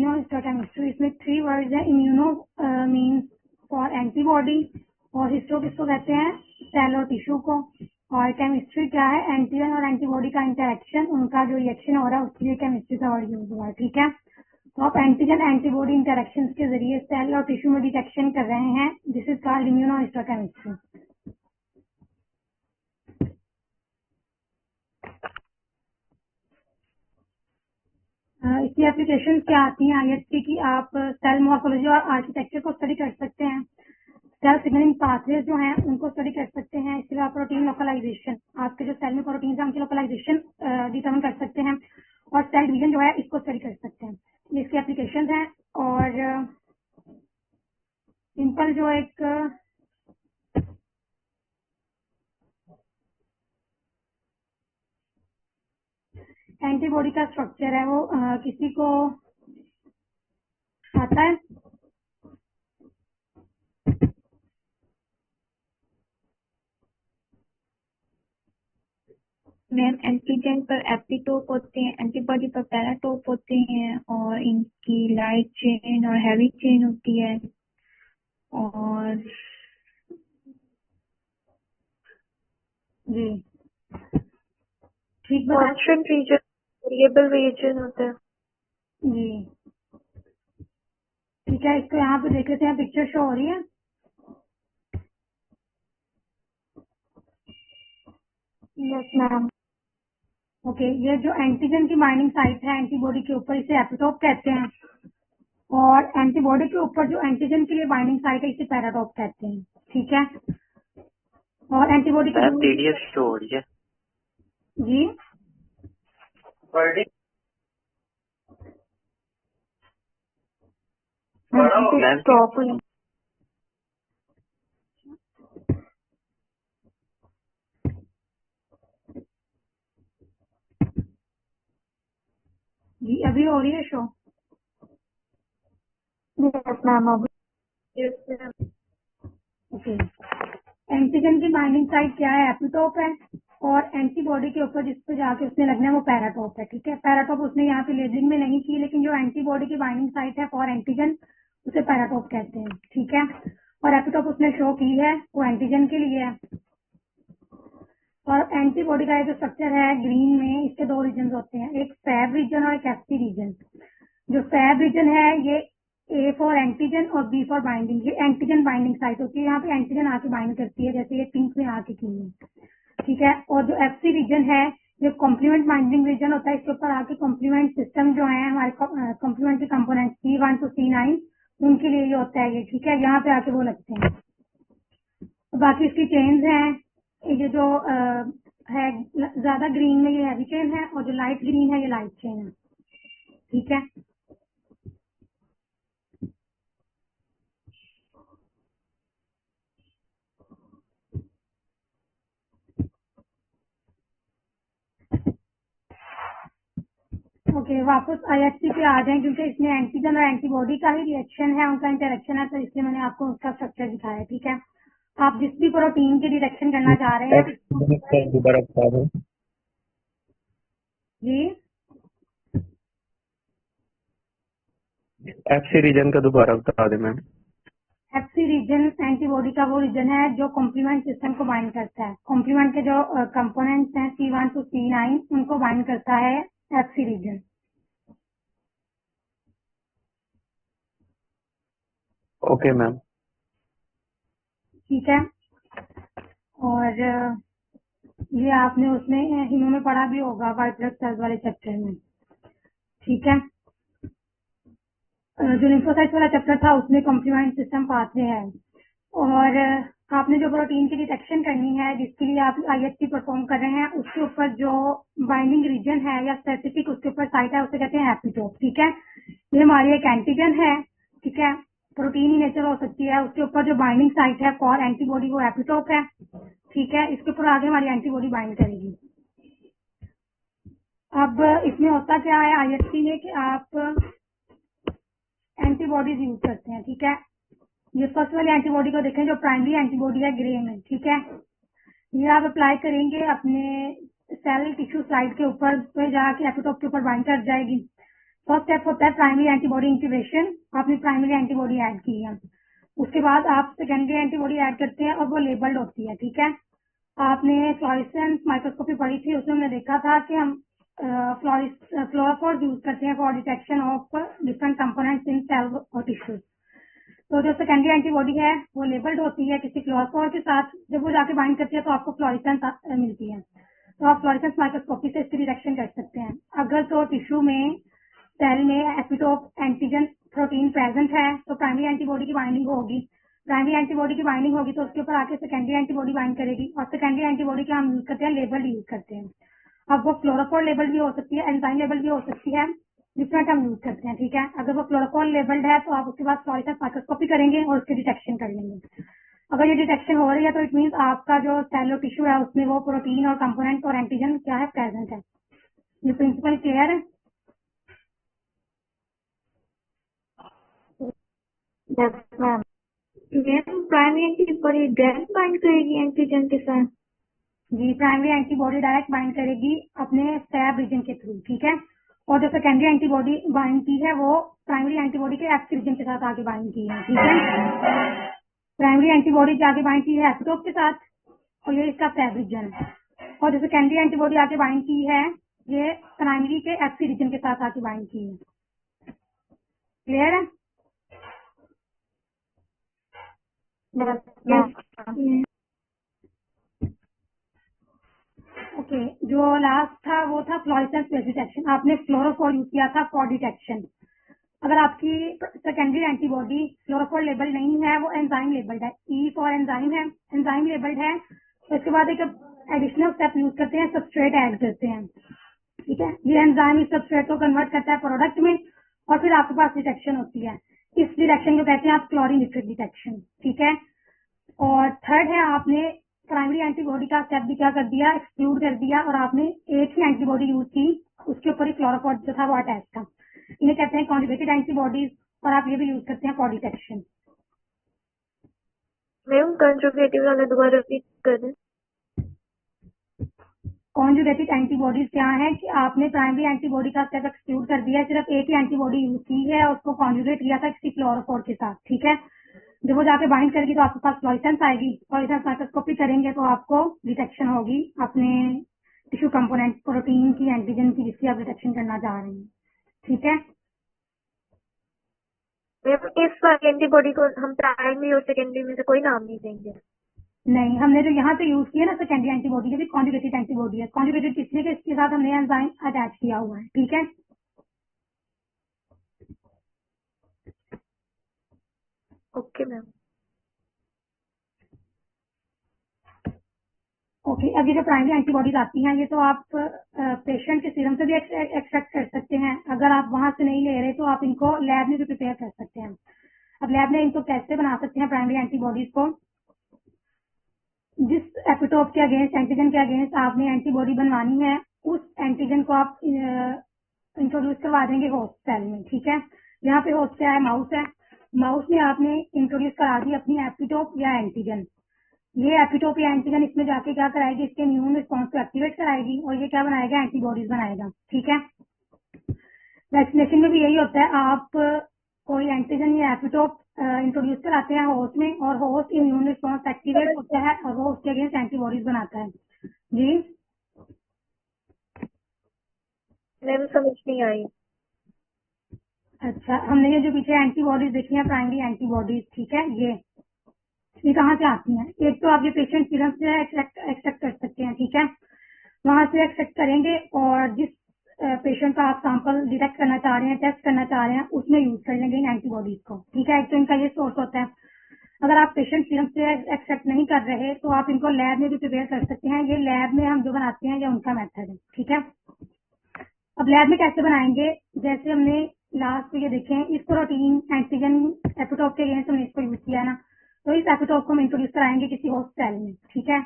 Immunohistochemistry, इसमें 3 words हैं। Immuno means for antibody, और हिस्टो किसको कहते हैं, सेल और टिश्यू को, और केमिस्ट्री क्या है, एंटीजन और एंटीबॉडी का इंटरेक्शन, उनका जो रिएक्शन हो रहा है उसके लिए केमिस्ट्री का वर्ड यूज हुआ है। ठीक है, तो आप एंटीजन एंटीबॉडी इंटरेक्शन के जरिए सेल और टिश्यू में डिटेक्शन कर रहे हैं। This is called immunohistochemistry. इसकी एप्लीकेशन क्या आती हैं आईएचसी की, आप सेल मॉर्फोलॉजी और आर्किटेक्चर को स्टडी कर सकते हैं, सेल सिग्नलिंग पाथवेज जो हैं उनको स्टडी कर सकते हैं। इसके अलावा प्रोटीन लोकलाइजेशन, आपके जो सेल में प्रोटीन है उनकी लोकलाइजेशन डिटरमिन कर सकते हैं, और सेल डिवीजन जो है इसको स्टडी कर सकते हैं। ये इसकी एप्लीकेशन है। और सिंपल जो एक एंटीबॉडी का स्ट्रक्चर है वो किसी को आता है? मैम एंटीजन पर एपिटोप होते हैं, एंटीबॉडी पर पैराटोप होते हैं, और इनकी लाइट चेन और हैवी चेन होती है। और जी ठीक बताया कांस्टेंट रीजन, वेरिएबल रीजन होता है। जी। ठीक है, इसको यहाँ पे देख लेते हैं, पिक्चर शो हो रही है। Yes ma'am. ओके, ये जो एंटीजन की बाइंडिंग साइट है एंटीबॉडी के ऊपर, इसे एपिटोप कहते हैं, और एंटीबॉडी के ऊपर जो एंटीजन के लिए बाइंडिंग साइट है इसे पैराटोप कहते हैं। ठीक है, और एंटीबॉडी की पीडीएफ शो हो रही है जी स्टॉप हुई। जी अभी हो रही है show. Yes ma'am. Okay, antigen की बाइंडिंग साइट क्या है, एपिटोप है, और एंटीबॉडी के ऊपर जिस पे जाके उसने लगना है वो पैराटोप है। ठीक है, पैराटोप उसने यहाँ पे लेबलिंग में नहीं की, लेकिन जो एंटीबॉडी की बाइंडिंग साइट है फॉर एंटीजन उसे पैराटोप कहते हैं। ठीक है, और एपिटोप उसने शो की है वो एंटीजन के लिए है। और एंटीबॉडी का जो स्ट्रक्चर है ग्रीन में, इसके 2 रीजन होते हैं, एक फैब रीजन और एक एफसी रीजन। जो फैब रीजन है ये ए फॉर एंटीजन और बी फॉर बाइंडिंग, ये एंटीजन बाइंडिंग साइट होती है, यहाँ पे एंटीजन आके बाइंड करती है, जैसे ये पिंक में आके की है। ठीक है, और जो एफसी रीजन है ये कॉम्प्लीमेंट बाइंडिंग रीजन होता है, इसके ऊपर आके कॉम्प्लीमेंट सिस्टम जो है हमारे कॉम्प्लीमेंट के कंपोनेंट C1 to C9 उनके लिए ये होता है ये। ठीक है, यहाँ पे आके वो लगते हैं। तो बाकी इसकी चेन्स हैं, ये जो है ज्यादा ग्रीन में ये हैवी चेन है, और जो लाइट ग्रीन है ये लाइट चेन है। ठीक है, ओके वापस आईएचसी पे आ जाएं, क्योंकि इसमें एंटीजन और एंटीबॉडी का ही रिएक्शन है, उनका इंटरेक्शन है, तो इसलिए मैंने आपको उसका स्ट्रक्चर दिखाया। ठीक है, आप जिस भी प्रोटीन की डिटेक्शन करना चाह रहे हैं जी। एफसी रीजन का दोबारा बता दें मैम। एफसी रीजन एंटीबॉडी का वो रीजन है जो कॉम्प्लीमेंट सिस्टम को बाइंड करता है, कॉम्प्लीमेंट के जो कंपोनेंट्स हैं C1 to C9 उनको बाइंड करता है एफसी रीजन। Okay ma'am. ठीक है, और ये आपने उसमें हिमो में पढ़ा भी होगा व्हाइट ब्लड सेल्स वाले चैप्टर में। ठीक है, जो लिम्फोसाइट वाला चैप्टर था उसमें कॉम्प्लीमेंट सिस्टम पाथवे है। और आपने जो प्रोटीन की डिटेक्शन करनी है जिसके लिए आप आईएचसी परफॉर्म कर रहे हैं, उसके ऊपर जो बाइंडिंग रीजन है या स्पेसिफिक उसके ऊपर साइट है उसे कहते हैं एपिटोप। ठीक है, ये हमारी एक एंटीजन है। ठीक है, प्रोटीन ही नेचर हो सकती है, उसके ऊपर जो बाइंडिंग साइट है फॉर एंटीबॉडी वो एपिटोप है। ठीक है, इसके ऊपर आगे हमारी एंटीबॉडी बाइंड करेगी। अब इसमें होता क्या है आईएचसी में कि आप एंटीबॉडीज यूज करते हैं। ठीक है, ये फर्स्ट वाली एंटीबॉडी को देखें जो प्राइमरी एंटीबॉडी है ग्रे में। ठीक है, ये आप अप्लाई करेंगे अपने सेल टिश्यू स्लाइड के ऊपर, तो जाके एपिटोप के ऊपर बाइंड कर जाएगी। फर्स्ट स्टेप होता है प्राइमरी एंटीबॉडी इंक्यूबेशन। आपने प्राइमरी एंटीबॉडी ऐड की है, उसके बाद आप सेकेंडरी एंटीबॉडी ऐड करते हैं और वो लेबल्ड होती है, ठीक है। आपने फ्लोरेसेंस माइक्रोस्कोपी पढ़ी थी, उसमें हमने देखा था कि हम फ्लोरोफोर यूज करते हैं for detection of different components in cell और टिश्यूज। तो जो सेकेंडरी एंटीबॉडी है वो लेबल्ड होती है किसी फ्लोरोफोर के साथ, जब वो जाके बाइंड करती है तो आपको फ्लोरेसेंस मिलती है। तो आप फ्लोरेसेंस माइक्रोस्कोपी से इसकी डिटेक्शन कर सकते हैं। अगर तो टिश्यू में सेल में एपिटोप एंटीजन प्रोटीन प्रेजेंट है तो प्राइमरी एंटीबॉडी की बाइंडिंग होगी। प्राइमरी एंटीबॉडी की बाइंडिंग होगी तो उसके ऊपर आके सेकेंडरी एंटीबॉडी बाइंड करेगी, और सेकेंडरी एंटीबॉडी का हम यूज करते हैं लेबल यूज करते हैं। अब वो फ्लोरोफोर लेबल भी हो सकती है, एंजाइम लेबल भी हो सकती है, डिफरेंट हम यूज करते हैं, ठीक है। अगर वो फ्लोरोफोर लेबल्ड है तो आप उसके बाद फ्लोरेसेंस माइक्रोस्कोपी करेंगे और उसकी डिटेक्शन कर लेंगे। अगर ये डिटेक्शन हो रही है तो इट मीन्स आपका जो सेल और टिश्यू है उसमें वो प्रोटीन और कंपोनेंट और एंटीजन क्या है, प्रेजेंट है। ये प्रिंसिपल क्लियर है? Yes ma'am. Ma'am primary antibody direct bind करेगी एंटीजन के साथ? जी, प्राइमरी एंटीबॉडी डायरेक्ट बाइंड करेगी अपने फैब रीजन के थ्रू, ठीक है। और जो सेकेंडरी एंटीबॉडी बाइंड की है वो प्राइमरी एंटीबॉडी के एक्स रीजन के साथ आगे बाइंड की है, ठीक है। प्राइमरी एंटीबॉडी आगे बाइंड की है एपिटोप के साथ और ये इसका फैब रीजन है। और जो सेकेंडरी एंटीबॉडी आगे बाइंड की है ये प्राइमरी के एक्स रीजन के साथ आगे बाइंड की है। क्लियर है? ओके, जो लास्ट था वो था फ्लोरेसेंस बेस्ड डिटेक्शन। आपने फ्लोरोफोर यूज किया था फॉर डिटेक्शन। अगर आपकी सेकेंडरी एंटीबॉडी फ्लोरोफोर लेबल नहीं है, वो एंजाइम लेबल्ड है, ई फॉर एंजाइम है, एंजाइम लेबल्ड है, तो इसके बाद एक एडिशनल स्टेप यूज करते हैं, सबस्ट्रेट ऐड करते हैं, ठीक है। ये एंजाइम इस सबस्ट्रेट को कन्वर्ट करता है प्रोडक्ट में और फिर आपके पास डिटेक्शन होती है। इस डिटेक्शन को कहते हैं आप क्लोरीमेट्रिक डिटेक्शन, ठीक है। और थर्ड है, आपने प्राइमरी एंटीबॉडी का स्टेप भी क्या कर दिया, एक्सक्लूड कर दिया, और आपने एक ही एंटीबॉडी यूज की, उसके ऊपर ही क्लोरोफोर जो था वो अटैच था। इन्हें कहते हैं कॉन्जुगेटेड एंटीबॉडीज, और आप ये भी यूज करते हैं फॉर डिटेक्शन। मैम कंजुगेटिव वाला दोबारा रिपीट कर दें। कॉन्जुगेटेड एंटीबॉडीज क्या है कि आपने प्राइमरी एंटीबॉडी का स्टेप एक्सक्लूड कर दिया, सिर्फ एक ही एंटीबॉडी यूज की है और उसको कॉन्जुगेट किया था किसी फ्लोरोफोर के साथ, ठीक है। जब वो जाके बाइंड करेगी तो आपके पास फ्लोरेसेंस आएगी, फ्लोरेसेंस माइक्रोस्कोपी करेंगे तो आपको डिटेक्शन होगी अपने टिश्यू कंपोनेंट प्रोटीन की, एंटीजन की, जिसकी आप डिटेक्शन करना चाह रहे हैं, ठीक है। मैम इस वाली एंटीबॉडी को हम प्राइमरी और सेकेंडरी में से कोई नाम नहीं देंगे? नहीं, हमने जो यहाँ पे यूज किया ना सेकेंडरी एंटीबॉडी, ये भी कॉन्जुगेटेड एंटीबॉडी है। कॉन्जुगेटेड इसलिए कि इसके साथ हमने एंजाइम अटैच किया हुआ है, ठीक है। Okay ma'am. ओके, अब ये जो प्राइमरी एंटीबॉडीज आती हैं ये तो आप पेशेंट के सीरम से भी एक्सट्रैक्ट कर सकते हैं। अगर आप वहां से नहीं ले रहे तो आप इनको लैब में भी प्रिपेयर कर सकते हैं। अब लैब में इनको कैसे बना सकते हैं प्राइमरी एंटीबॉडीज को, जिस एपिटोप के अगेंस्ट, एंटीजन के अगेंस्ट आपने एंटीबॉडी बनवानी है, उस एंटीजन को आप इंट्रोड्यूस करवा देंगे होस्ट सेल में, ठीक है। यहाँ पे होस्ट क्या है, माउस है। माउस में आपने इंट्रोड्यूस करा दी अपनी एपिटोप या एंटीजन। ये एपिटोप या एंटीजन इसमें जाके क्या कराएगी, इसके इम्यून रिस्पॉन्स को एक्टिवेट कराएगी और ये क्या बनाएगा, एंटीबॉडीज बनाएगा, ठीक है। वैक्सीनेशन में भी यही होता है, आप कोई एंटीजन या एपिटोप इंट्रोड्यूस कराते हैं होस्ट में और होस्ट इम्यून रिस्पॉन्स एक्टिवेट होता है और वो उसके अगेंस्ट एंटीबॉडीज बनाता है। जी मैम समझ नहीं आई। अच्छा, हमने ये जो पीछे एंटीबॉडीज देखी है प्राइमरी एंटीबॉडीज, ठीक है, ये कहाँ से आती हैं? एक तो आप ये पेशेंट सीरम से एक्सट्रैक्ट कर सकते हैं, ठीक है। वहां से एक्सट्रैक्ट करेंगे और जिस पेशेंट का आप सैंपल डिटेक्ट करना चाह रहे हैं, टेस्ट करना चाह रहे हैं, उसमें यूज कर लेंगे इन एंटीबॉडीज को, ठीक है। एक तो इनका ये सोर्स होता है। अगर आप पेशेंट सीरम से एक्सट्रैक्ट नहीं कर रहे तो आप इनको लैब में भी प्रिपेयर कर सकते हैं। ये लैब में हम जो बनाते हैं ये उनका मेथड है, ठीक है। अब लैब में कैसे बनाएंगे, जैसे हमने लास्ट में ये देखे हैं, इस प्रोटीन एंटीजन एपिटोप के अगेंस्ट हमने इसको यूज किया ना, तो इस एपिटोप को हम इंट्रोड्यूस कराएंगे किसी होस्ट सेल में, ठीक है।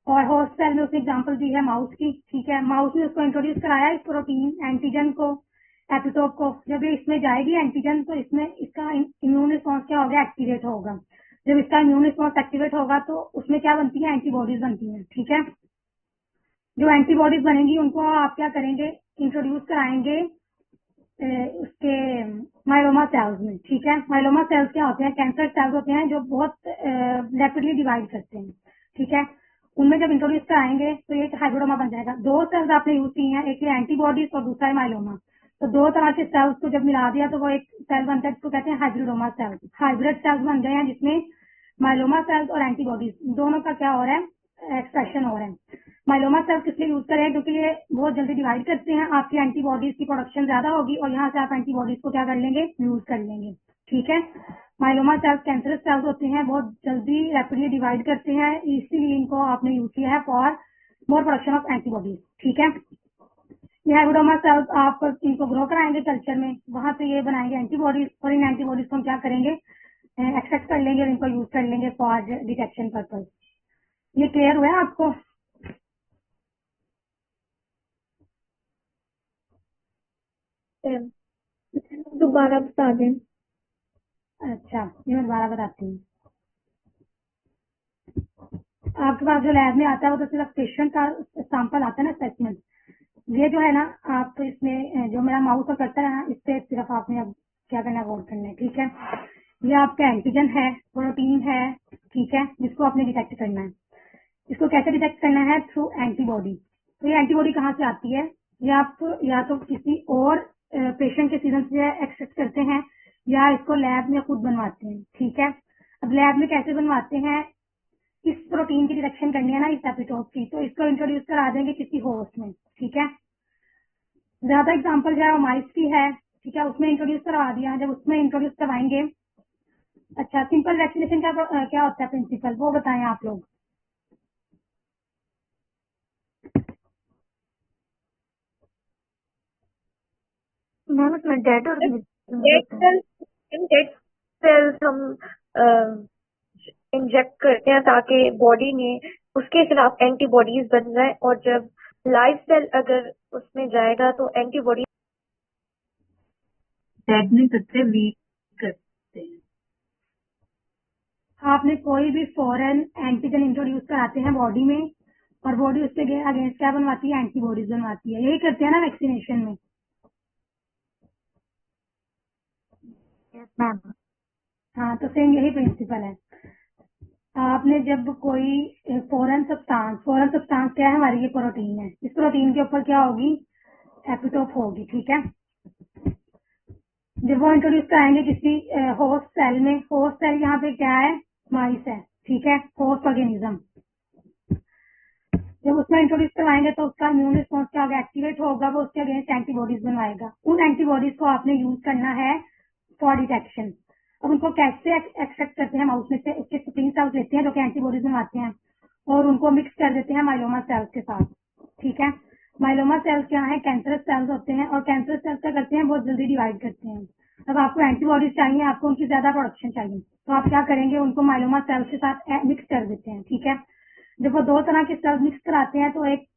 और होस्ट सेल में उसने एग्जांपल दी है माउस की, ठीक है। माउस में उसको इंट्रोड्यूस कराया इस प्रोटीन एंटीजन को, एपिटोप को। जब ये इसमें जाएगी एंटीजन तो इसमें इसका इम्यून रिस्पॉन्स क्या होगा, एक्टिवेट होगा। जब इसका इम्यून रिस्पॉन्स एक्टिवेट होगा तो उसमें क्या बनती है, एंटीबॉडीज बनती है, ठीक है। जो एंटीबॉडीज बनेंगी उनको आप क्या करेंगे, इंट्रोड्यूस कराएंगे उसके माइलोमा सेल्स में, ठीक है। माइलोमा सेल्स क्या होते हैं? कैंसर सेल्स होते हैं जो बहुत रैपिडली डिवाइड करते हैं, ठीक है। उनमें जब इंट्रोड्यूस कराएंगे तो ये हाइब्रिडोमा बन जाएगा। दो सेल्स आपने यूज की हैं, एक एंटीबॉडीज और दूसरा है माइलोमा। तो दो तरह के सेल्स को जब मिला दिया तो वो एक सेल बनता है, जिसको कहते हैं हाइब्रिडोमा सेल्स। हाइब्रिड सेल्स बन गए हैं जिसमें माइलोमा सेल्स और एंटीबॉडीज दोनों का क्या हो रहा है? एक्सप्रेशन हो रहा है। माइलोमा सेल्स किस लिए यूज करें? क्योंकि ये बहुत जल्दी डिवाइड करते हैं, आपकी एंटीबॉडीज की प्रोडक्शन ज्यादा होगी और यहाँ से आप एंटीबॉडीज को क्या कर लेंगे? यूज कर लेंगे, ठीक है। माइलोमा सेल्स कैंसरस सेल्स होते हैं, बहुत जल्दी रैपिडली डिवाइड करते हैं, इसीलिए इनको आपने यूज किया है for more production of antibodies, ठीक है। ये हाइब्रिडोमा सेल्स आप इनको ग्रो कराएंगे कल्चर में, वहां से ये बनाएंगे एंटीबॉडीज और इन एंटीबॉडीज को हम क्या करेंगे? एक्सेप्ट कर लेंगे और इनको यूज कर लेंगे फॉर डिटेक्शन पर्पज। ये क्लियर हुआ है आपको? दोबारा बता दें। अच्छा, ये मैं दोबारा बताती हूँ। आपके पास जो लैब में आता है वो तो सिर्फ पेशेंट का सैंपल आता है ना, स्पेसिमेन। ये जो है ना, आप इसमें जो मेरा माउस और कर्सर है ना, इस पे सिर्फ आपने अब क्या करना है? गौर करना है, ठीक है। ये आपका एंटीजन है, प्रोटीन है, ठीक है, जिसको आपने डिटेक्ट करना है। इसको कैसे डिटेक्ट करना है? Through antibody. तो ये एंटीबॉडी कहाँ से आती है? ये आप या तो किसी और पेशेंट के सीरम से एक्सट्रैक्ट करते हैं या इसको लैब में खुद बनवाते हैं, ठीक है। अब लैब में कैसे बनवाते हैं? इस प्रोटीन की डिटेक्शन करनी है ना, इस एपिटोप की, तो इसको इंट्रोड्यूस करा देंगे किसी होस्ट में, ठीक है। ज्यादा एग्जाम्पल जो है वो माइस की है, ठीक है, उसमें इंट्रोड्यूस करवा दिया। जब उसमें इंट्रोड्यूस करवाएंगे, अच्छा, सिंपल वैक्सीनेशन का क्या होता है प्रिंसिपल, वो बताएं आप लोग। मैम उसमें डेड और डेड सेल्स हम इंजेक्ट करते हैं ताकि बॉडी में उसके खिलाफ एंटीबॉडीज बन जाए, और जब लाइव सेल अगर उसमें जाएगा तो एंटीबॉडी डेड नहीं करते, वीक करते हैं। आपने कोई भी फॉरेन एंटीजन इंट्रोड्यूस कराते हैं बॉडी में और बॉडी उसके अगेंस्ट क्या बनवाती है? एंटीबॉडीज बनवाती है। यही करते हैं ना वैक्सीनेशन में। मैम हाँ, तो सेम यही प्रिंसिपल है। आपने जब कोई फॉरेन सब्सटेंस क्या है? हमारी ये प्रोटीन है। इस प्रोटीन के ऊपर क्या होगी? एपिटोप होगी, ठीक है। जब वो इंट्रोड्यूस कराएंगे किसी होस्ट सेल में, होस्ट सेल यहाँ पे क्या है? माइस है, ठीक है, होस्ट ऑर्गेनिज्म। जब उसमें इंट्रोड्यूस करवाएंगे तो उसका इम्यून रिस्पॉन्स क्या होगा? एक्टिवेट होगा, वो उसके अगेंस्ट एंटीबॉडीज बनवाएगा। उन एंटीबॉडीज को आपने यूज करना है फॉर डिटेक्शन। अब उनको कैसे एक्सट्रैक्ट करते हैं? माउस में से उसके स्प्रिंग सेल्स लेते हैं जो कि एंटीबॉडीज बनवाते हैं और उनको मिक्स कर देते हैं माइलोमा सेल्स के साथ, ठीक है। माइलोमा सेल्स क्या है? कैंसरस सेल्स होते हैं और कैंसरस सेल्स क्या करते हैं? बहुत जल्दी डिवाइड करते हैं। अब आपको एंटीबॉडीज चाहिए, आपको उनकी ज्यादा प्रोडक्शन चाहिए, तो आप क्या करेंगे? उनको माइलोमा सेल्स के साथ मिक्स कर देते हैं, ठीक है। जब वो दो तरह के सेल्स मिक्स कराते हैं तो एक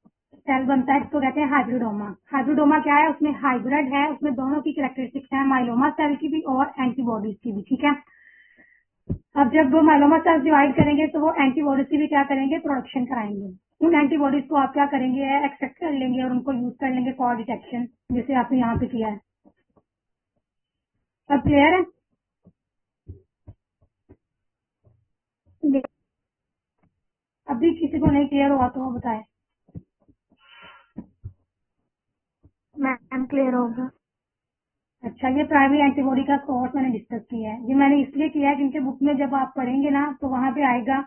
सेल बनता है जिसको कहते हैं हाइब्रिडोमा। हाइब्रिडोमा क्या है? उसमें हाइब्रिड है, उसमें दोनों की कैरेक्टरिस्टिक्स है, माइलोमा सेल की भी और एंटीबॉडीज की भी, ठीक है। अब जब वो माइलोमा सेल्स डिवाइड करेंगे तो वो एंटीबॉडीज की भी क्या करेंगे? प्रोडक्शन कराएंगे। उन एंटीबॉडीज को आप क्या करेंगे? एक्सेप्ट कर लेंगे और उनको यूज कर लेंगे फॉर डिटेक्शन, जैसे आपने यहाँ पे किया है। अब क्लियर है? अभी किसी को नहीं क्लियर हुआ तो वो बताए। मैम क्लियर होगा। अच्छा, ये प्राइमरी एंटीबॉडी का कोर्स मैंने डिस्कस किया है। ये मैंने इसलिए किया है क्योंकि बुक में जब आप पढ़ेंगे ना तो वहाँ पे आएगा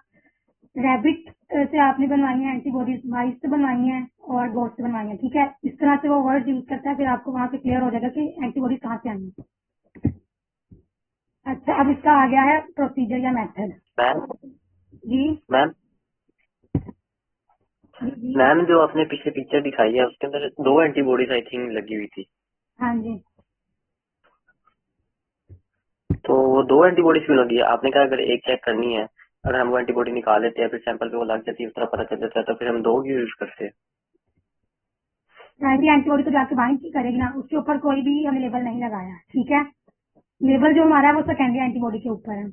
रैबिट से आपने बनवाई है एंटीबॉडीज, माइस से बनवाई है और गोट से बनवाई है, ठीक है। इस तरह से वो वर्ड यूज करता है, फिर आपको वहाँ पे क्लियर हो जाएगा कि एंटीबॉडीज कहाँ से आई है। अच्छा, अब इसका आ गया है प्रोसीजर या मेथड। मैम जी मैम जी जी, मैम जो आपने पीछे पिक्चर दिखाई है उसके अंदर 2 एंटीबॉडीज आई थिंक लगी हुई थी, हाँ जी। तो वो 2 एंटीबॉडीज क्यों लगी है? आपने कहा अगर एक चेक करनी है, अगर हम वो एंटीबॉडी निकाल लेते हैं फिर सैंपल पे वो लग जाती है, उस तरह पता चल जाता है, तो फिर हम 2 क्यों यूज करते हैं? प्राइमरी एंटीबॉडी तो जाके बाइंड करेगी ना, उसके ऊपर कोई भी हमने लेबल नहीं लगाया, ठीक है। लेबल जो हमारा है वो सेकेंडरी एंटीबॉडी के ऊपर है।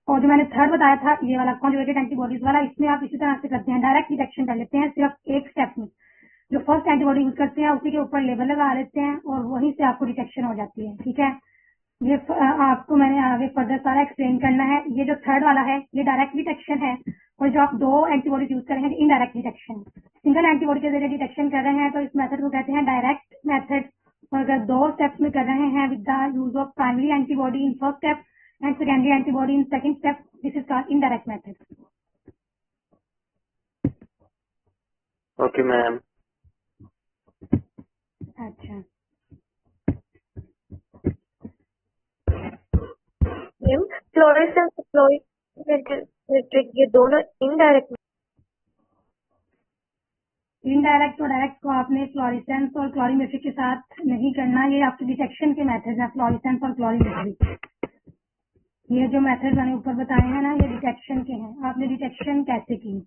और जो मैंने थर्ड बताया था ये वाला कॉन्जुगेटेड एंटीबॉडीज वाला, इसमें आप इसी तरह से करते हैं, डायरेक्ट डिटेक्शन कर लेते हैं सिर्फ एक स्टेप में। जो फर्स्ट एंटीबॉडी यूज करते हैं उसी के ऊपर लेबल लगा लेते हैं और वहीं से आपको डिटेक्शन हो जाती है। ठीक है, ये आपको मैंने आगे फर्दर सारा एक्सप्लेन करना है। ये जो थर्ड वाला है ये डायरेक्ट डिटेक्शन है, और जो आप दो एंटीबॉडीज यूज कर रहे हैं इनडायरेक्ट डिटेक्शन। सिंगल एंटीबॉडी के जरिए डिटेक्शन कर रहे हैं तो इस मेथड को कहते हैं डायरेक्ट मेथड, और अगर दो स्टेप्स में कर रहे हैं with the use of primary antibody in first step and secondary antibody in second step, this is called indirect method. Okay ma'am. अच्छा, मैम फ्लोरेसेंस फ्लोरीमेट्रिक ये दोनों इनडायरेक्ट। इनडायरेक्ट और डायरेक्ट को आपने फ्लोरेसेंस और क्लोरीमेट्री के साथ नहीं करना, ये आपके डिटेक्शन के मेथड है, फ्लोरेसेंस और क्लोरीमेट्री। ये जो मेथड मैंने ऊपर बताए हैं ना, ये डिटेक्शन के हैं। आपने डिटेक्शन कैसे की,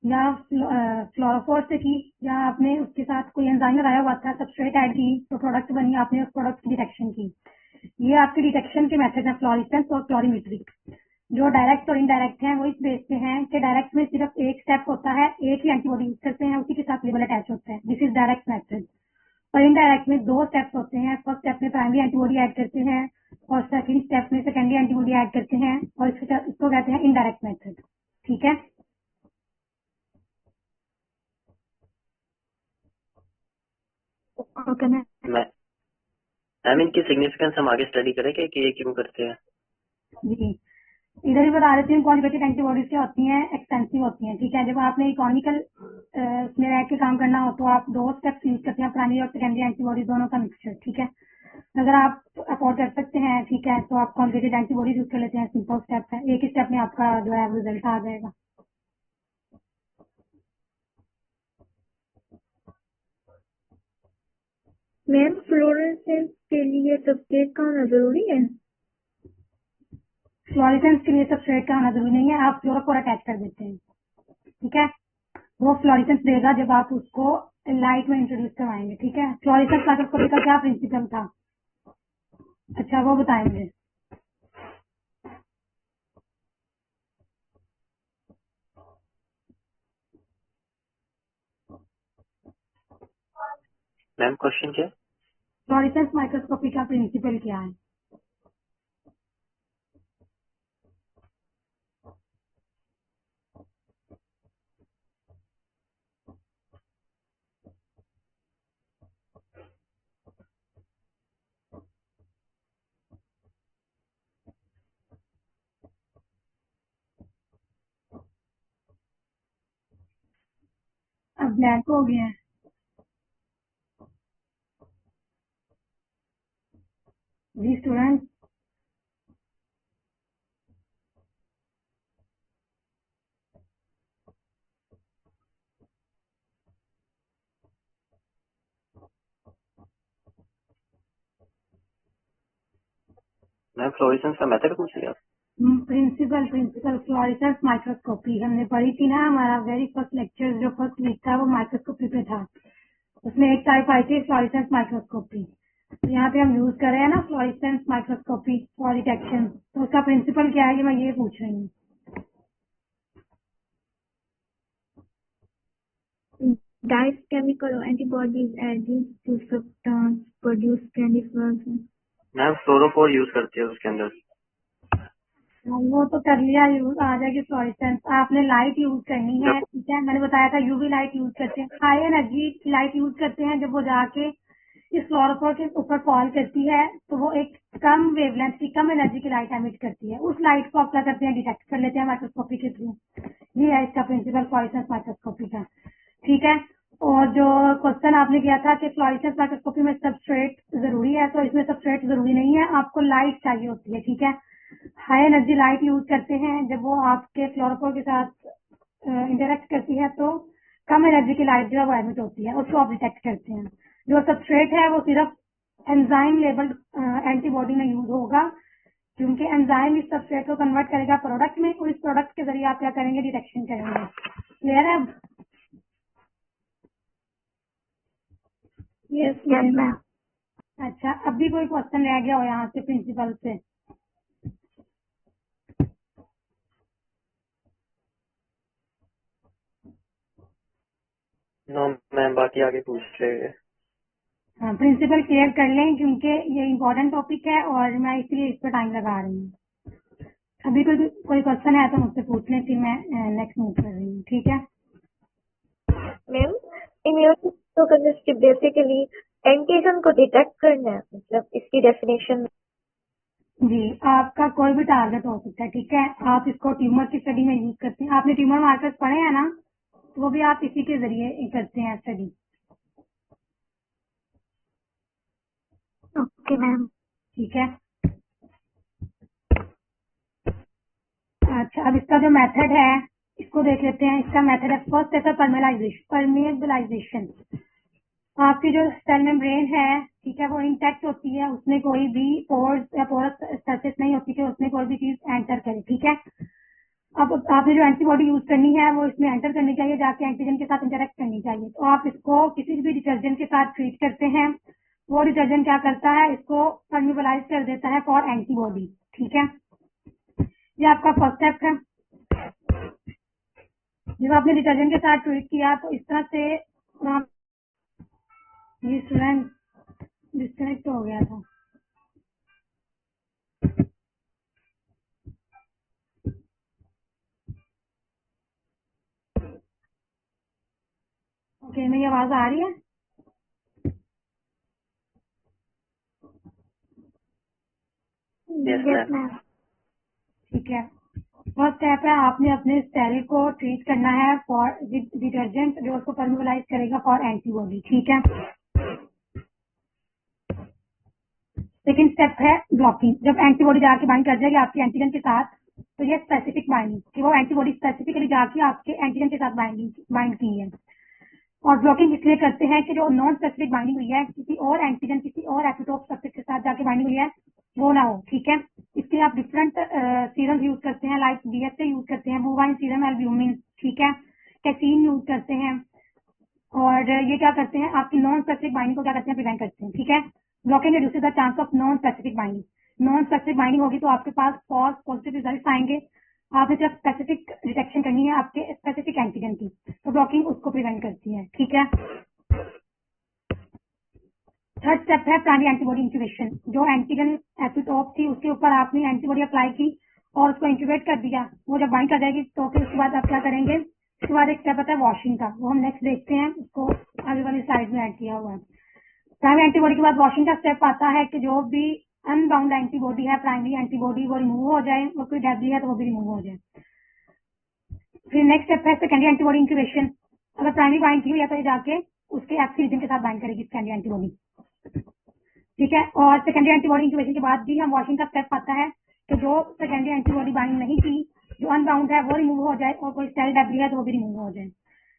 या फ्लोरोफोर से की, या आपने उसके साथ कोई एंजाइम लगाया हुआ था, सबस्ट्रेट ऐड की तो प्रोडक्ट बनी, आपने उस प्रोडक्ट की डिटेक्शन की। ये आपके डिटेक्शन के मेथड है, फ्लोरेसेंस और क्लोरीमेट्री। जो डायरेक्ट और इनडायरेक्ट हैं वो इस बेस पे हैं कि डायरेक्ट में सिर्फ एक स्टेप होता है, एक ही एंटीबॉडी यूज करते हैं, उसी के साथ लेबल अटैच होता है, दिस इज डायरेक्ट मेथड। और इनडायरेक्ट में दो स्टेप्स होते हैं, फर्स्ट स्टेप में प्राइमरी एंटीबॉडी ऐड करते हैं और सेकंड स्टेप में सेकेंडरी एंटीबॉडी ऐड करते हैं, और इसको कहते हैं इनडायरेक्ट मेथड। ठीक है, ओके मैम। मैम इनकी सिग्निफिकेंस हम आगे स्टडी करेंगे कि ये क्यों करते हैं? जी इधर ही बता देती हूँ। कॉन्जुगेटेड एंटीबॉडीज क्या होती हैं, एक्सपेंसिव होती हैं। ठीक है, जब आपने इकोनॉमिकल में रह के काम करना हो तो आप दो स्टेप्स यूज करते हैं, प्राइमरी और सेकेंडरी एंटीबॉडी दोनों का मिक्सचर। ठीक है, अगर आप अफोर्ड कर सकते हैं, ठीक है, तो आप कॉन्जुगेटेड एंटीबॉडीज यूज कर लेते हैं, सिंपल स्टेप है, एक ही स्टेप में आपका जो है रिजल्ट आ जाएगा। मैम फ्लोरेसेंस के लिए सबस्ट्रेट का होना जरूरी है? फ्लोरेसेंस के लिए सबस्ट्रेट का होना जरूरी नहीं है, आप फ्लोरोफोर अटैच कर देते हैं। ठीक है, वो फ्लोरेसेंस देगा जब आप उसको लाइट में इंट्रोड्यूस करवाएंगे। ठीक है, फ्लोरेसेंस माइक्रोस्कोपी का क्या प्रिंसिपल था? अच्छा वो बताएं मुझे। मैम क्वेश्चन क्या? फ्लोरेसेंस माइक्रोस्कोपी का प्रिंसिपल क्या है? अब ब्लैक हो गया है। जी स्टूडेंट, मैम फ्लोरेसेंस का मेथड पूछ लिया? प्रिंसिपल प्रिंसिपल फ्लोरेसेंस माइक्रोस्कोपी हमने पढ़ी थी ना, हमारा वेरी फर्स्ट लेक्चर जो फर्स्ट वीक था वो माइक्रोस्कोपी पे था। उसमें एक टाइप आई थी फ्लोरेसेंस माइक्रोस्कोपी, तो यहाँ पे हम यूज कर रहे हैं ना फ्लोरेसेंस माइक्रोस्कोपी फॉर डिटेक्शन, तो उसका प्रिंसिपल क्या है ये मैं ये पूछ रही हूँ। Dyes chemical antibodies added to substance produce candy fluorescence. Ma'am fluorophore use करते हैं उसके अंदर। वो तो कर लिया, यूज आ जाएगी फ्लोरेसेंस। आपने लाइट यूज करनी है। ठीक है, मैंने बताया था यूवी लाइट यूज करते हैं, हाई एनर्जी लाइट यूज करते हैं। जब वो जाके इस फ्लोरोफोर के ऊपर फॉल करती है तो वो एक कम वेवलेंथ की, कम एनर्जी की लाइट एमिट करती है। उस लाइट को आप क्या करते हैं, डिटेक्ट कर लेते हैं माइक्रोस्कोपी के थ्रू। ये है इसका प्रिंसिपल फ्लोरेसेंस माइक्रोस्कोपी का। ठीक है, और जो क्वेश्चन आपने किया था कि फ्लोरेसेंस माइक्रोस्कोपी में सबस्ट्रेट जरूरी है, तो इसमें सबस्ट्रेट जरूरी नहीं है, आपको लाइट चाहिए होती है। ठीक है, हाई एनर्जी लाइट यूज करते हैं, जब वो आपके फ्लोरोफोर के साथ इंटरेक्ट करती है तो कम एनर्जी की लाइट जो है वो एमिट होती है, उसको आप डिटेक्ट करते हैं। जो सबस्ट्रेट है वो सिर्फ एंजाइम लेबल्ड एंटीबॉडी में यूज होगा, क्योंकि एंजाइम इस सबस्ट्रेट को कन्वर्ट करेगा प्रोडक्ट में, और इस प्रोडक्ट के जरिए आप क्या करेंगे, डिटेक्शन करेंगे। क्लियर है? Yes, yes, ma'am. अच्छा, अब भी कोई क्वेश्चन रह गया हो यहाँ से प्रिंसिपल से? नो मैम, बाकी आगे पूछ लेंगे। हाँ, प्रिंसिपल क्लियर कर लें क्योंकि ये इम्पोर्टेंट टॉपिक है और मैं इसलिए इस पर टाइम लगा रही हूँ। अभी कोई क्वेश्चन है तो मुझसे पूछ लें, फिर मैं नेक्स्ट मूव कर रही हूँ, ठीक है। मैम, इम्यूनोहिस्टोकेमिस्ट्री बेसिकली एंटीजन को डिटेक्ट करना है, मतलब इसकी डेफिनेशन। जी, आपका कोई भी टारगेट हो सकता है, ठीक है। आप इसको ट्यूमर की स्टडी में यूज करते हैं। आपने ट्यूमर मार्कर्स पढ़े हैं ना, तो वो भी आप इसी के जरिए करते हैं स्टडी, ओके मैम। ठीक है। अच्छा, अब इसका जो मेथड है इसको देख लेते हैं। इसका मेथड है, फर्स्ट है परमेबलाइजेशन। आपकी जो सेल मेम्ब्रेन है, ठीक है, वो इंटैक्ट होती है, उसमें कोई भी पोर्स या पोरस सरफेस नहीं होती कि उसमें कोई भी चीज एंटर करे, ठीक है। अब आपने जो एंटीबॉडी यूज करनी है वो इसमें एंटर करनी चाहिए, जाके एंटीजन के साथ इंटरेक्ट करनी चाहिए। तो आप इसको किसी भी डिटर्जेंट के साथ ट्रीट करते हैं, वो डिटर्जेंट क्या करता है, इसको परमेबलाइज कर देता है फॉर एंटीबॉडी, ठीक है। ये आपका फर्स्ट स्टेप है। जब आपने डिटर्जेंट के साथ ट्रीट किया तो इस तरह से ये स्टूडेंट डिस्कनेक्ट हो गया था। ओके, मेरी आवाज आ रही है? Yes yes ma'am. मैम। ठीक है। फर्स्ट स्टेप है, आपने अपने सेल को ट्रीट करना है फॉर डिटर्जेंट जो उसको परमेबलाइज करेगा फॉर एंटीबॉडी, ठीक है। सेकंड स्टेप है ब्लॉकिंग। जब एंटीबॉडी जाके बाइंड कर जाएगी आपके एंटीजन के साथ, तो ये स्पेसिफिक बाइंडिंग कि वो एंटीबॉडी स्पेसिफिकली जाके आपके एंटीजन के साथ बाइंड की है। और ब्लॉकिंग इसलिए करते हैं कि जो नॉन स्पेसिफिक बाइंडिंग हुई है, किसी और एंटीजन किसी और एपिटोप सब्जेक्ट के साथ जाके बाइंडिंग हुई है, वो ना हो, ठीक है। इसके लिए आप डिफरेंट सीरम यूज करते हैं, लाइक बीएसए यूज करते हैं, बोवाइन सीरम एल्ब्यूमिन, ठीक है, कैसीन यूज करते हैं। और ये क्या करते हैं, आपकी नॉन स्पेसिफिक बाइंडिंग को क्या करते हैं, प्रिवेंट करते हैं, ठीक है। Blocking reduces the chance of non specific binding. Non specific binding होगी तो आपके पास फॉल्स पॉजिटिव रिजल्ट आएंगे। आपने सिर्फ स्पेसिफिक डिटेक्शन करनी है आपके स्पेसिफिक एंटीजन की, तो ब्लॉकिंग उसको प्रिवेंट करती है, ठीक है। थर्ड स्टेप है प्राइमरी एंटीबॉडी इंक्यूबेशन। जो एंटीजन एपिटोप थी उसके ऊपर आपने एंटीबॉडी अप्लाई की और उसको इंक्यूबेट कर दिया, वो जब बाइंड कर जाएगी तो फिर उसके बाद आप क्या करेंगे, उसके बाद एक स्टेप आता है वॉशिंग का, वो हम नेक्स्ट देखते हैं, उसको आगे वाली स्लाइड में ऐड किया हुआ है। प्राइमरी एंटीबॉडी के बाद वॉशिंग का स्टेप आता है कि जो भी अनबाउंड एंटीबॉडी है, प्राइमरी एंटीबॉडी, वो रिमूव हो जाए, और कोई डेब्री है तो वो भी रिमूव हो जाए। फिर नेक्स्ट स्टेप है सेकेंडरी एंटीबॉडी इंक्यूबेशन। अगर प्राइमरी बाइंड की हुई है तो ये जाके उसके एफसी रीजन के साथ बाइंड करेगी सेकेंडरी एंटीबॉडी, ठीक है। और सेकेंडरी एंटीबॉडी इंक्यूबेशन के बाद भी हम वॉशिंग का स्टेप आता है कि जो सेकेंडरी एंटीबॉडी बाइंड नहीं की, जो अनबाउंड है वो रिमूव हो जाए, और कोई सेल डेब्री है तो वो भी रिमूव हो जाए।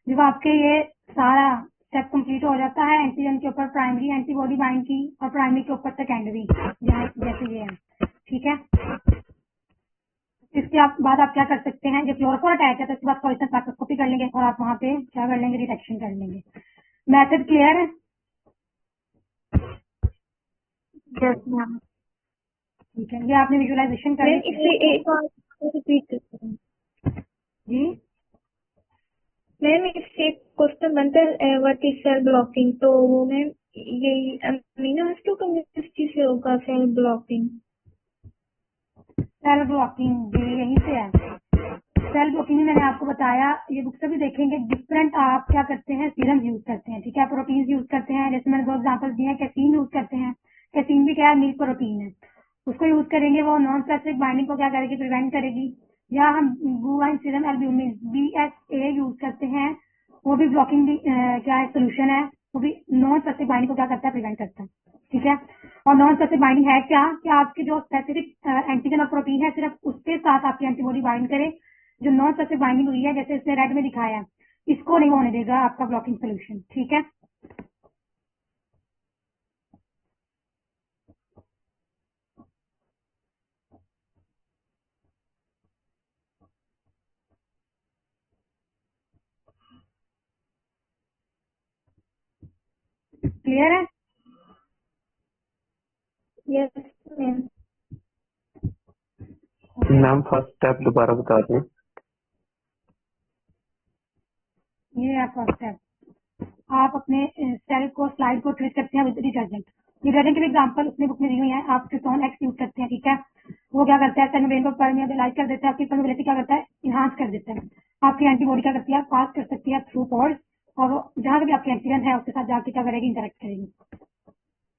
जब आपके ये सारा स्टेप कंप्लीट हो जाता है, एंटीजन के ऊपर प्राइमरी एंटीबॉडी बाइंड की और प्राइमरी के ऊपर सेकेंडरी, जैसे ये है, ठीक है। इसके बाद आप क्या कर सकते हैं, जब फ्लोरोफोर अटैच है तो इसके बाद फ्लोरेसेंस माइक्रोस्कोपी कर लेंगे और आप वहाँ पे क्या कर लेंगे, डिटेक्शन कर लेंगे। मेथड क्लियर है? Yes ma'am. ठीक है, ये आपने विजुअलाइजेशन कर मैम, ली इससे एक बार रिपीट करते हैं। जी। मैम, इससे एक क्वेश्चन बनता है व्हाट इज सेल ब्लॉकिंग, तो वो मैम यही अमीनोहिस्टोकेमिस्ट्री से होगा सेल ब्लॉकिंग। सेल ब्लॉकिंग यहीं से है। सेल ब्लॉकिंग मैंने आपको बताया, ये बुक से भी देखेंगे। डिफरेंट आप क्या करते हैं, सीरम यूज करते हैं, ठीक है, प्रोटीन यूज करते हैं। जैसे मैंने दो एग्जांपल दिए हैं, कैसीन यूज करते हैं। कैसीन भी क्या है, मिल्क प्रोटीन है, उसको यूज करेंगे, वो नॉन स्पेसिफिक बाइंडिंग को क्या करेगी, प्रिवेंट करेगी। या हम bovine serum albumin BSA use करते हैं, वो भी ब्लॉकिंग भी क्या है, सोल्यूशन है, वो भी नॉन स्पेसिफिक बाइंडिंग को क्या करता है, प्रिवेंट करता है, ठीक है। और नॉन स्पेसिफिक बाइंडिंग है क्या, कि आपके जो स्पेसिफिक एंटीजन और प्रोटीन है सिर्फ उसके साथ आपकी एंटीबॉडी बाइंड करे। जो नॉन स्पेसिफिक बाइंडिंग हुई है, जैसे इसने रेड में दिखाया है, इसको नहीं होने देगा आपका ब्लॉकिंग सोल्यूशन, ठीक है। क्लियर है? Yes ma'am. Ma'am first step दोबारा बता दें। ये है फर्स्ट स्टेप। आप अपने सेल को स्लाइड को ट्रीट करते हैं विद डिटर्जेंट। डिटर्जेंट के एग्जांपल उसने बुक में दी हुई है। आप कीटोन एक्स यूज करते हैं, ठीक है, वो क्या करता है, सेल मेम्ब्रेन को परमेबलाइज कर देता है, आपकी परमेबिलिटी क्या करता है, इनहांस कर देता है। आपकी एंटीबॉडी क्या करती है, पास कर सकती है थ्रू पोर्स, और वो जहां भी आपकी एंटीजन है उसके साथ जाके क्या करेगी, इंटरेक्ट करेगी।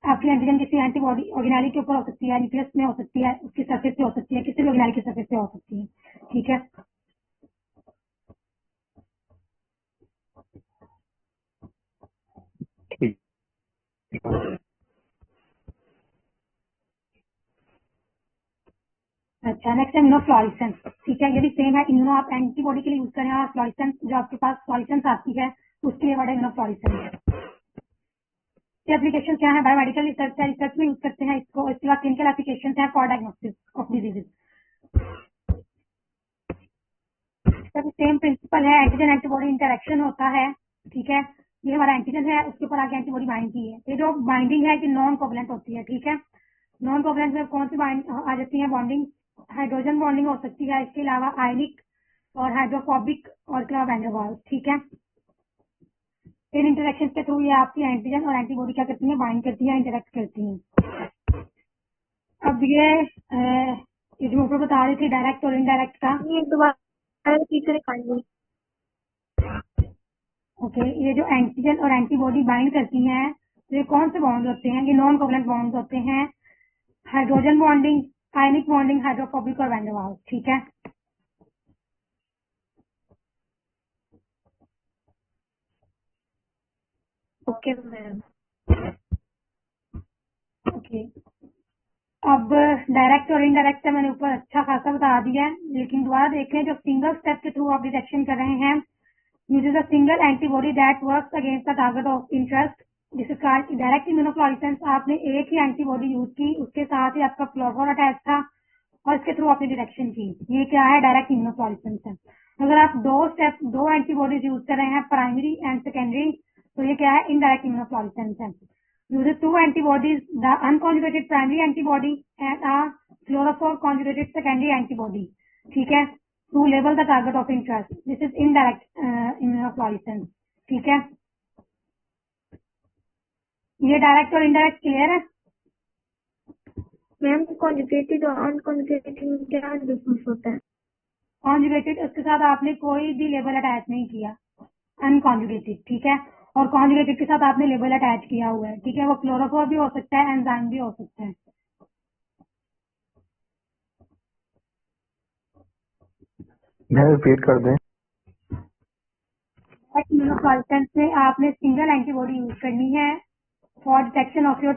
आपकी एंटीजन किसी एंटीबॉडी ऑर्गेनेली के ऊपर हो सकती है, न्यूक्लियस में हो सकती है, उसकी सरफेस पे हो सकती है, किसी भी ऑर्गेनेली की सरफेस पे हो सकती है, ठीक है। ठीक। अच्छा, नेक्स्ट है इम्यूनोफ्लोरेसेंस, ठीक है, ये भी सेम है। इम्यूनो आप एंटीबॉडी के लिए यूज करें, और फ्लोरेसेंस जो आपके पास फ्लोरेसेंस आती है उसके लिए वर्ड है इम्यूनोफ्लोरेसेंस। एप्लीकेशन क्या है, बायोमेडिकल रिसर्च है, रिसर्च में यूज करते हैं इसको। इसके बाद क्लिनिकल एप्लीकेशन है for diagnosis of diseases. Same principle है, एंटीजन एंटीबॉडी इंटरेक्शन होता है, ठीक है। ये हमारा एंटीजन है, उसके ऊपर आगे एंटीबॉडी बाइंड की है। ये जो बाइंडिंग है कि नॉन कोवलेंट होती है, ठीक है। नॉन कोवलेंट में कौन सी बाइंड आ जाती है, बॉन्डिंग, हाइड्रोजन बॉन्डिंग हो सकती है, इसके अलावा आयनिक और हाइड्रोफोबिक और इसके अलावा वैन डेर वाल्स, ठीक है। इन इंटरेक्शन के थ्रू ये आपकी एंटीजन और एंटीबॉडी क्या करती है, बाइंड करती है, इंटरेक्ट करती है। अब ये जो ऊपर बता रही थी डायरेक्ट और इनडायरेक्ट का, ये दोबारा टीचर खाएंगे। ओके, ये जो एंटीजन और एंटीबॉडी बाइंड करती हैं, तो ये कौन से बॉन्ड होते हैं, ये नॉन कोवलेंट बॉन्ड होते हैं, hydrogen bonding, ionic bonding, hydrophobic और वैन डेर वाल्स, ठीक है। Okay ma'am. ओके, अब डायरेक्ट और इनडायरेक्ट का मैंने ऊपर अच्छा खासा बता दिया है, लेकिन दोबारा देखें, जो सिंगल स्टेप के थ्रू आप डिटेक्शन कर रहे हैं, uses a single antibody that works against the target of interest, जिस called डायरेक्ट इम्यूनोफ्लोरेसेंस। आपने एक ही एंटीबॉडी यूज की, उसके साथ ही आपका फ्लोरोफोर अटैच था और इसके थ्रू आपने डिटेक्शन की, ये क्या है, डायरेक्ट इम्यूनोफ्लोरेसेंस है। अगर आप दो एंटीबॉडीज यूज कर रहे हैं, प्राइमरी एंड सेकेंडरी, तो ये क्या है, इनडायरेक्ट इम्यूनोफ्लोरेसेंस है। uses two antibodies, the unconjugated primary antibody and a fluorophore conjugated secondary antibody, ठीक है, to label the target of interest. This is indirect immunofluorescence, ठीक है। ये डायरेक्ट और इनडायरेक्ट क्लियर है। मैम कॉन्जुगेटेड और अनकॉन्जुगेटेड में क्या डिफरेंस होता है? कॉन्जुगेटेड, उसके साथ आपने कोई भी लेबल अटैच नहीं किया, अनकॉन्जुगेटेड, ठीक है। और कॉन्जुगेटेड के साथ आपने लेबल अटैच किया हुआ है, ठीक है, वो फ्लोरोफोर भी हो सकता है, एंजाइम भी हो सकता है। मैं रिपीट कर दें। इम्यूनोफ्लोरेसेंस में आपने सिंगल एंटीबॉडी यूज करनी है फॉर डिटेक्शन ऑफ योर